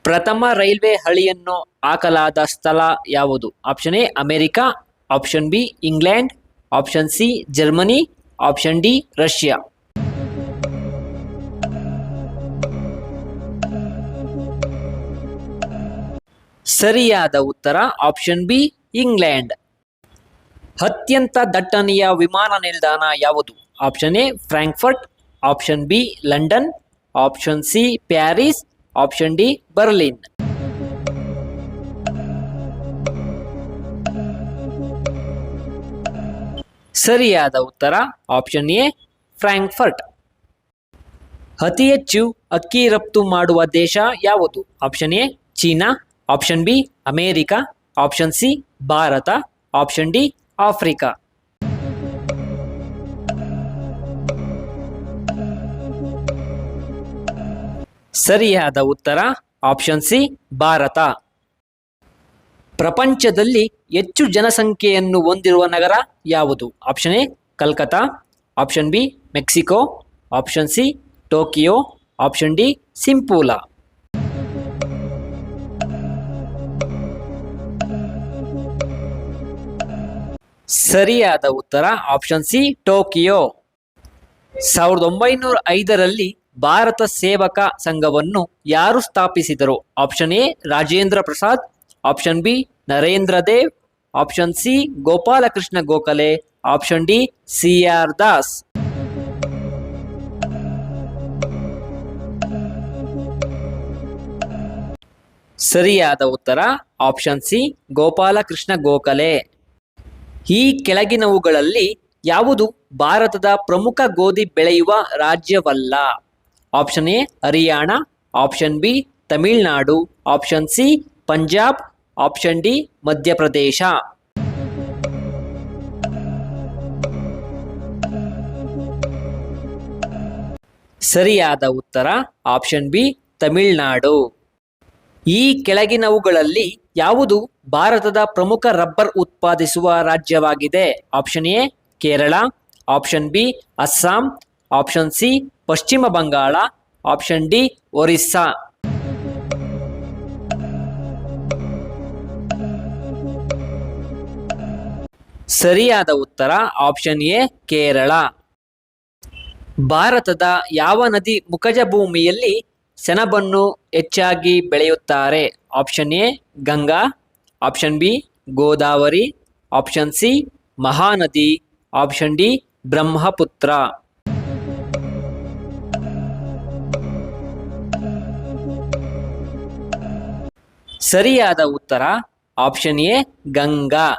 ಪ್ರಥಮ ರೈಲ್ವೆ ಹಳಿಯನ್ನು ಹಾಕಲಾದ ಸ್ಥಳ ಯಾವುದು? Option A America, option B England, option C Germany, option D Russia. ಸರಿಯಾದ ಉತ್ತರ ಆಪ್ಷನ್ ಬಿ ಇಂಗ್ಲೆಂಡ್. ಅತ್ಯಂತ ದಟ್ಟಣೆಯ ವಿಮಾನ ನಿಲ್ದಾಣ ಯಾವುದು? Option A Frankfurt, option B London, option C Paris, option D Berlin. ಸರಿಯಾದ ಉತ್ತರ ಆಪ್ಷನ್ ಎ ಫ್ರಾಂಕ್ಫರ್ಟ್. ಅತಿ ಹೆಚ್ಚು ಅಕ್ಕಿ ರಫ್ತು ಮಾಡುವ ದೇಶ ಯಾವುದು? Option A China, option B America, option C Bharat, option D Africa. ಸರಿಯಾದ ಉತ್ತರ ಆಪ್ಷನ್ ಸಿ ಭಾರತ. ಪ್ರಪಂಚದಲ್ಲಿ ಹೆಚ್ಚು ಜನಸಂಖ್ಯೆಯನ್ನು ಹೊಂದಿರುವ ನಗರ ಯಾವುದು? Option A Calcutta, option B Mexico, option C Tokyo, option D ಸಿಂಪೂಲ. ಸರಿಯಾದ ಉತ್ತರ ಆಪ್ಷನ್ ಸಿ ಟೋಕಿಯೋ. 1905ರಲ್ಲಿ ಭಾರತ ಸೇವಕ ಸಂಘವನ್ನು ಯಾರು ಸ್ಥಾಪಿಸಿದರು? Option A Rajendra Prasad, option B Narendra Dev, option C Gopalakrishna Gokhale, option D CR Das. ಸರಿಯಾದ ಉತ್ತರ ಆಪ್ಷನ್ ಸಿ ಗೋಪಾಲಕೃಷ್ಣ ಗೋಖಲೆ. ಈ ಕೆಳಗಿನವುಗಳಲ್ಲಿ ಯಾವುದು ಭಾರತದ ಪ್ರಮುಖ ಗೋಧಿ ಬೆಳೆಯುವ ರಾಜ್ಯವಲ್ಲ? Option A Haryana, option B Tamil Nadu, option C Punjab, option D Madhya Pradesh. ಸರಿಯಾದ ಉತ್ತರ ಆಪ್ಷನ್ ಬಿ ತಮಿಳುನಾಡು. ಈ ಕೆಳಗಿನವುಗಳಲ್ಲಿ ಯಾವುದು ಭಾರತದ ಪ್ರಮುಖ ರಬ್ಬರ್ ಉತ್ಪಾದಿಸುವ ರಾಜ್ಯವಾಗಿದೆ? Option A Kerala, option B Assam, option C Paschim Bangala, option D Orissa. ಸರಿಯಾದ ಉತ್ತರ ಆಪ್ಷನ್ ಎ ಕೇರಳ. ಭಾರತದ ಯಾವ ನದಿ ಮುಖಜ ಭೂಮಿಯಲ್ಲಿ ಸೆಣಬನ್ನು ಹೆಚ್ಚಾಗಿ ಬೆಳೆಯುತ್ತಾರೆ? Option A Ganga, option B Godavari, option C Mahanadi, option D Brahmaputra. ಸರಿಯಾದ ಉತ್ತರ ಆಪ್ಷನ್ ಎ ಗಂಗಾ.